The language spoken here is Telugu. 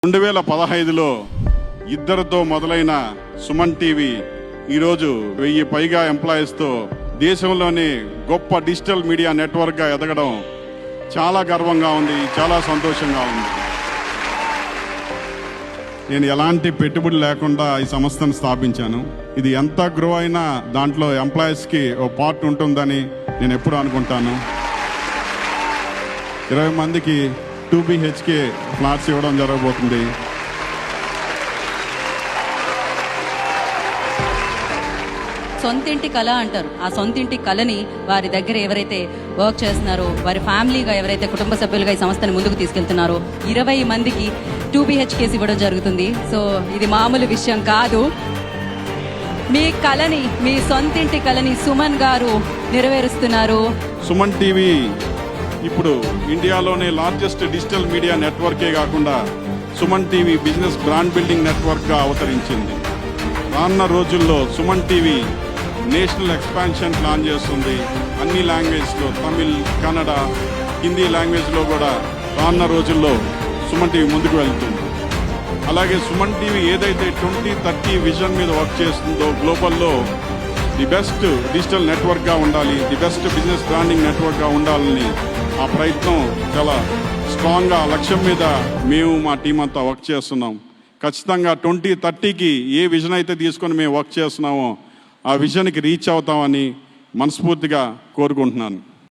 2015లో ఇద్దరితో మొదలైన సుమన్ టీవీ ఈరోజు 1000 పైగా ఎంప్లాయీస్తో దేశంలోనే గొప్ప డిజిటల్ మీడియా నెట్వర్క్గా ఎదగడం చాలా గర్వంగా ఉంది, చాలా సంతోషంగా ఉంది. నేను ఎలాంటి పెట్టుబడి లేకుండా ఈ సంస్థను స్థాపించాను. ఇది ఎంత గ్రో అయినా దాంట్లో ఎంప్లాయీస్కి ఓ పార్ట్ ఉంటుందని నేను ఎప్పుడు అనుకుంటాను. 20 మందికి 2 BHK ఫ్లాట్స్ ఇవ్వడం జరగబోతుంది. సొంతింటి కళ అంటారు. ఆ సొంతింటి కళని వారి దగ్గర ఎవరైతే వర్క్ చేస్తున్నారో, వారి ఫ్యామిలీగా ఎవరైతే కుటుంబ సభ్యులుగా ఈ సంస్థని ముందుకు తీసుకెళ్తున్నారో 20 మందికి 2 BHKs ఇవ్వడం జరుగుతుంది. సో ఇది మామూలు విషయం కాదు. మీ కళని, మీ సొంతింటి కళని సుమన్ గారు నెరవేరుస్తున్నారు. సుమన్ టీవీ ఇప్పుడు ఇండియాలోనే లార్జెస్ట్ డిజిటల్ మీడియా నెట్వర్కే కాకుండా Suman TV business brand building నెట్వర్క్గా అవతరించింది. రానున్న రోజుల్లో Suman TV national expansion plan చేస్తుంది. అన్ని లాంగ్వేజ్లో, తమిళ్, కన్నడ, హిందీ లాంగ్వేజ్లో కూడా రానున్న రోజుల్లో సుమన్ టీవీ ముందుకు వెళ్తుంది. అలాగే సుమన్ టీవీ ఏదైతే 2030 విజన్ మీద వర్క్ చేస్తుందో, గ్లోబల్లో ది బెస్ట్ డిజిటల్ నెట్వర్క్గా ఉండాలి, ది బెస్ట్ బిజినెస్ బ్రాండింగ్ నెట్వర్క్గా ఉండాలని ఆ ప్రయత్నం చాలా స్ట్రాంగ్గా లక్ష్యం మీద మేము మా టీం అంతా వర్క్ చేస్తున్నాం. ఖచ్చితంగా 2030కి ఏ విజన్ అయితే తీసుకొని మేము వర్క్ చేస్తున్నామో ఆ విజన్కి రీచ్ అవుతామని మనస్ఫూర్తిగా కోరుకుంటున్నాను.